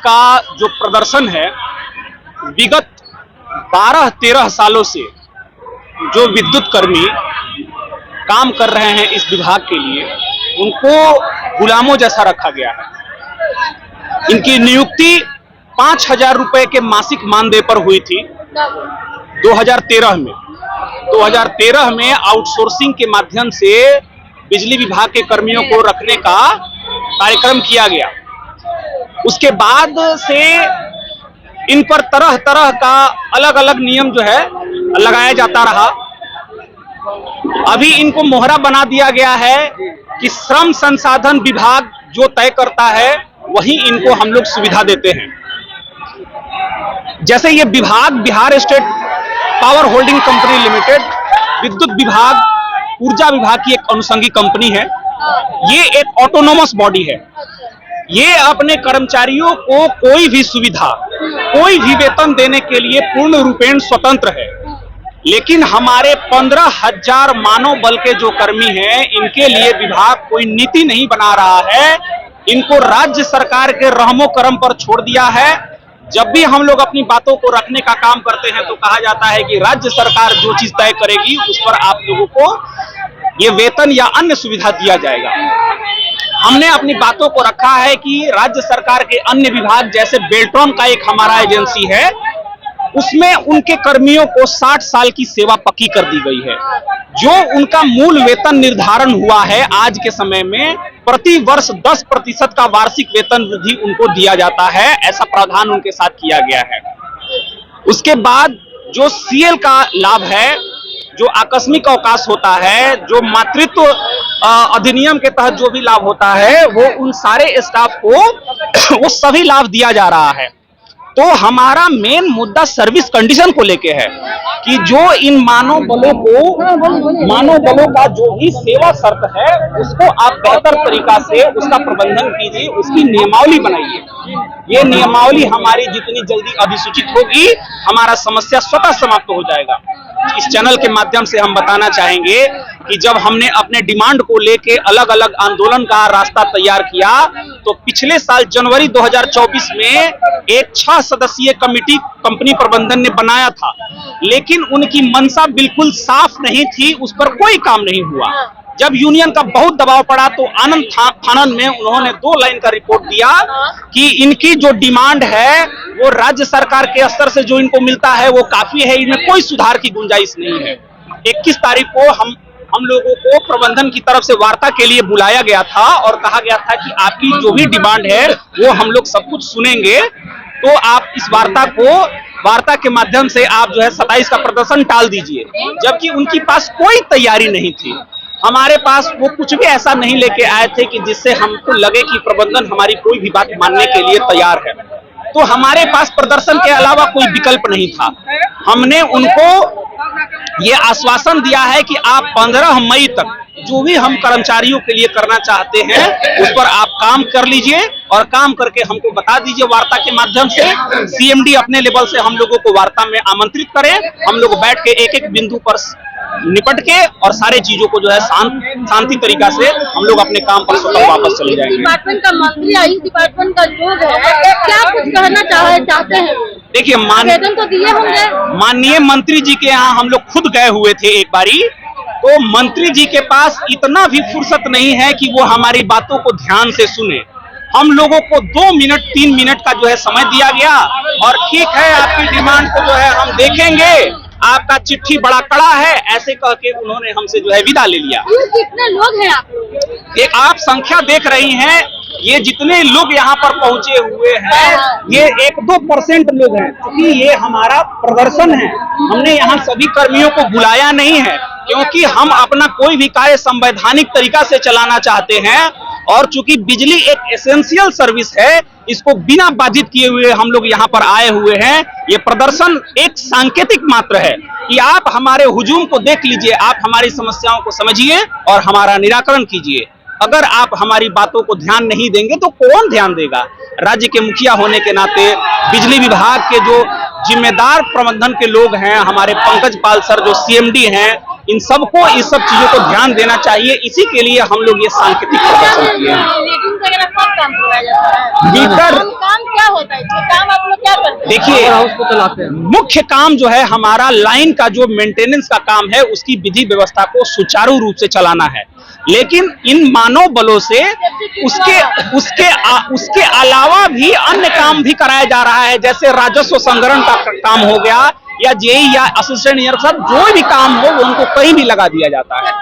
का जो प्रदर्शन है, विगत 12-13 सालों से जो विद्युत कर्मी काम कर रहे हैं इस विभाग के लिए, उनको गुलामों जैसा रखा गया है। इनकी नियुक्ति 5,000 रुपए के मासिक मानदेय पर हुई थी 2013 में। 2013 में आउटसोर्सिंग के माध्यम से बिजली विभाग के कर्मियों को रखने का कार्यक्रम किया गया। उसके बाद से इन पर तरह तरह का अलग अलग नियम जो है लगाया जाता रहा। अभी इनको मोहरा बना दिया गया है कि श्रम संसाधन विभाग जो तय करता है वही इनको हम लोग सुविधा देते हैं। जैसे ये विभाग Bihar state power holding company limited, विद्युत विभाग, ऊर्जा विभाग की एक अनुषंगी कंपनी है। ये एक ऑटोनोमस बॉडी है। ये अपने कर्मचारियों को कोई भी सुविधा, कोई भी वेतन देने के लिए पूर्ण रूपेण स्वतंत्र है। लेकिन हमारे 15,000 मानव बल के जो कर्मी हैं, इनके लिए विभाग कोई नीति नहीं बना रहा है। इनको राज्य सरकार के रहमो करम पर छोड़ दिया है। जब भी हम लोग अपनी बातों को रखने का काम करते हैं तो कहा जाता है कि राज्य सरकार जो चीज तय करेगी उस पर आप लोगों को ये वेतन या अन्य सुविधा दिया जाएगा। हमने अपनी बातों को रखा है कि राज्य सरकार के अन्य विभाग जैसे बेल्ट्रॉन का एक हमारा एजेंसी है, उसमें उनके कर्मियों को 60 साल की सेवा पक्की कर दी गई है। जो उनका मूल वेतन निर्धारण हुआ है आज के समय में, प्रति वर्ष 10% का वार्षिक वेतन वृद्धि उनको दिया जाता है। ऐसा प्रावधान उनके साथ किया गया है। उसके बाद जो सीएल का लाभ है, जो आकस्मिक अवकाश होता है, जो मातृत्व अधिनियम के तहत जो भी लाभ होता है, वो उन सारे स्टाफ को वो सभी लाभ दिया जा रहा है। तो हमारा मेन मुद्दा सर्विस कंडीशन को लेके है कि जो इन मानव बलों का जो भी सेवा शर्त है उसको आप बेहतर तरीका से उसका प्रबंधन कीजिए, उसकी नियमावली बनाइए। ये नियमावली हमारी जितनी जल्दी अधिसूचित होगी, हमारा समस्या स्वतः समाप्त हो जाएगा। इस चैनल के माध्यम से हम बताना चाहेंगे कि जब हमने अपने डिमांड को लेके अलग अलग आंदोलन का रास्ता तैयार किया तो पिछले साल जनवरी 2024 में एक 6 सदस्यीय कमेटी कंपनी प्रबंधन ने बनाया था, लेकिन उनकी मंशा बिल्कुल साफ नहीं थी, उस पर कोई काम नहीं हुआ। जब यूनियन का बहुत दबाव पड़ा तो आनंद फानन में उन्होंने 2 लाइन का रिपोर्ट दिया कि इनकी जो डिमांड है वो राज्य सरकार के स्तर से जो इनको मिलता है वो काफी है, इनमें कोई सुधार की गुंजाइश नहीं है। 21 तारीख को हम लोगों को प्रबंधन की तरफ से वार्ता के लिए बुलाया गया था और कहा गया था कि आपकी जो भी डिमांड है वो हम लोग सब कुछ सुनेंगे, तो आप इस वार्ता के माध्यम से आप जो है 27 का प्रदर्शन टाल दीजिए। जबकि उनके पास कोई तैयारी नहीं थी। हमारे पास वो कुछ भी ऐसा नहीं लेके आए थे कि जिससे हमको लगे कि प्रबंधन हमारी कोई भी बात मानने के लिए तैयार है। तो हमारे पास प्रदर्शन के अलावा कोई विकल्प नहीं था। हमने उनको ये आश्वासन दिया है कि आप 15 मई तक जो भी हम कर्मचारियों के लिए करना चाहते हैं उस पर आप काम कर लीजिए और काम करके हमको बता दीजिए वार्ता के माध्यम से। सीएमडी अपने लेवल से हम लोगों को वार्ता में आमंत्रित करें, हम लोग बैठ के एक एक बिंदु पर निपट के और सारे चीजों को जो है शांति तरीका से हम लोग अपने काम पर स्वतः वापस चले जाएंगे। डिपार्टमेंट का मंत्री या इस डिपार्टमेंट का लोग है, क्या कुछ कहना चाहते हैं? देखिए, आवेदन तो दिए होंगे। माननीय मंत्री जी के यहाँ हम लोग खुद गए हुए थे एक बारी, तो मंत्री जी के पास इतना भी फुर्सत नहीं है कि वो हमारी बातों को ध्यान से सुने। हम लोगों को 2 मिनट 3 मिनट का जो है समय दिया गया और ठीक है आपकी डिमांड को जो है हम देखेंगे, आपका चिट्ठी बड़ा कड़ा है, ऐसे कह के उन्होंने हमसे जो है विदा ले लिया। कितने लोग हैं आप? एक आप संख्या देख रही हैं, ये जितने लोग यहाँ पर पहुंचे हुए हैं ये 1-2% लोग हैं, क्योंकि ये हमारा प्रदर्शन है। हमने यहाँ सभी कर्मियों को बुलाया नहीं है, क्योंकि हम अपना कोई भी कार्य संवैधानिक तरीका से चलाना चाहते हैं और चूंकि बिजली एक एसेंशियल सर्विस है, इसको बिना बाधित किए हुए हम लोग यहाँ पर आए हुए हैं। ये प्रदर्शन एक सांकेतिक मात्र है कि आप हमारे हुजूम को देख लीजिए, आप हमारी समस्याओं को समझिए और हमारा निराकरण कीजिए। अगर आप हमारी बातों को ध्यान नहीं देंगे तो कौन ध्यान देगा? राज्य के मुखिया होने के नाते बिजली विभाग के जो जिम्मेदार प्रबंधन के लोग हैं, हमारे पंकज पाल सर जो सीएमडी हैं, इन सबको इस सब चीजों को ध्यान देना चाहिए। इसी के लिए हम लोग ये सांकेतिक प्रदर्शन किए हैं। काम करवाया जाता है? मीटर काम क्या होता है इसमें? काम आप लोग क्या करते हैं? देखिए, हाउस को चलाते हैं। मुख्य काम जो है हमारा लाइन का जो मेंटेनेंस का काम है, उसकी विधि व्यवस्था को सुचारू रूप से चलाना है। लेकिन इन मानव बलों से उसके अलावा भी अन्य काम भी कराया जा रहा है, जैसे राजस्व संग्रहण का काम हो गया, या जेई या असिस्टेंट इंजीनियर साहब जो भी काम हो वो उनको कहीं भी लगा दिया जाता है।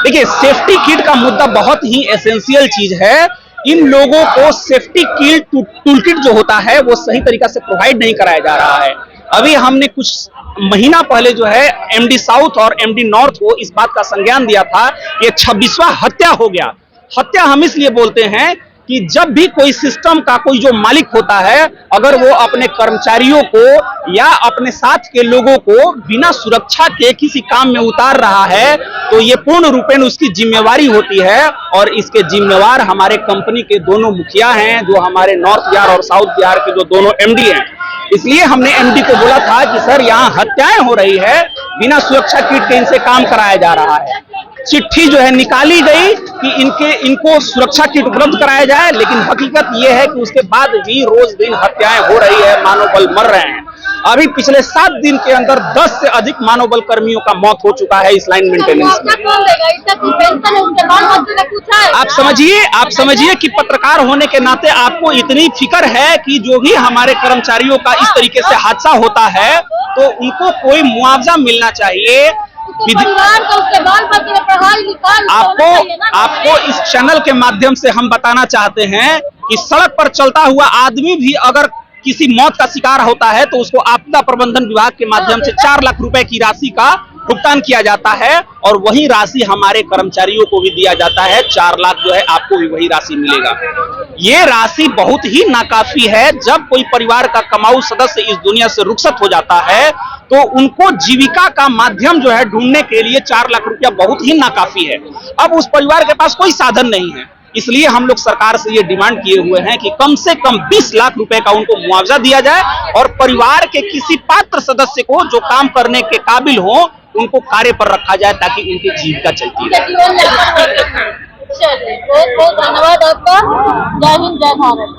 देखिए, सेफ्टी किट का मुद्दा बहुत ही एसेंशियल चीज है। इन लोगों को सेफ्टी किट टूल किट जो होता है वो सही तरीका से प्रोवाइड नहीं कराया जा रहा है। अभी हमने कुछ महीना पहले जो है एमडी साउथ और एमडी नॉर्थ को इस बात का संज्ञान दिया था कि ये 26वां हत्या हो गया। हत्या हम इसलिए बोलते हैं कि जब भी कोई सिस्टम का कोई जो मालिक होता है, अगर वो अपने कर्मचारियों को या अपने साथ के लोगों को बिना सुरक्षा के किसी काम में उतार रहा है, तो ये पूर्ण रूपेण उसकी जिम्मेवारी होती है। और इसके जिम्मेवार हमारे कंपनी के दोनों मुखिया हैं, जो हमारे नॉर्थ बिहार और साउथ बिहार के जो दोनों एमडी हैं। इसलिए हमने एमडी को बोला था कि सर, यहाँ हत्याएं हो रही है, बिना सुरक्षा किट के इनसे काम कराया जा रहा है। चिट्ठी जो है निकाली गई कि इनको सुरक्षा किट उपलब्ध कराया जाए, लेकिन हकीकत यह है कि उसके बाद भी रोज दिन हत्याएं हो रही है, मानव बल मर रहे हैं। अभी पिछले 7 दिन के अंदर 10 से अधिक मानव बल कर्मियों का मौत हो चुका है इस लाइन मेंटेनेंस में। आप समझिए कि पत्रकार होने के नाते आपको इतनी फिक्र है कि जो भी हमारे कर्मचारियों का इस तरीके से हादसा होता है तो उनको कोई मुआवजा मिलना चाहिए। परिवार का उसके बाल बच्चे पढ़ाई लिखाई आपको इस चैनल के माध्यम से हम बताना चाहते हैं कि सड़क पर चलता हुआ आदमी भी अगर किसी मौत का शिकार होता है तो उसको आपदा प्रबंधन विभाग के माध्यम से 4 लाख रुपए की राशि का भुगतान किया जाता है, और वही राशि हमारे कर्मचारियों को भी दिया जाता है। 4 लाख जो है आपको भी वही राशि मिलेगा। ये राशि बहुत ही नाकाफी है। जब कोई परिवार का कमाऊ सदस्य इस दुनिया से रुखसत हो जाता है तो उनको जीविका का माध्यम जो है ढूंढने के लिए 4 लाख रुपया बहुत ही नाकाफी है। अब उस परिवार के पास कोई साधन नहीं है, इसलिए हम लोग सरकार से ये डिमांड किए हुए हैं कि कम से कम 20 लाख रुपए का उनको मुआवजा दिया जाए, और परिवार के किसी पात्र सदस्य को जो काम करने के काबिल हो उनको कार्य पर रखा जाए ताकि उनकी जीविका चलती रहे। चलिए, बहुत बहुत धन्यवाद आपका। जय हिंद, जय भारत।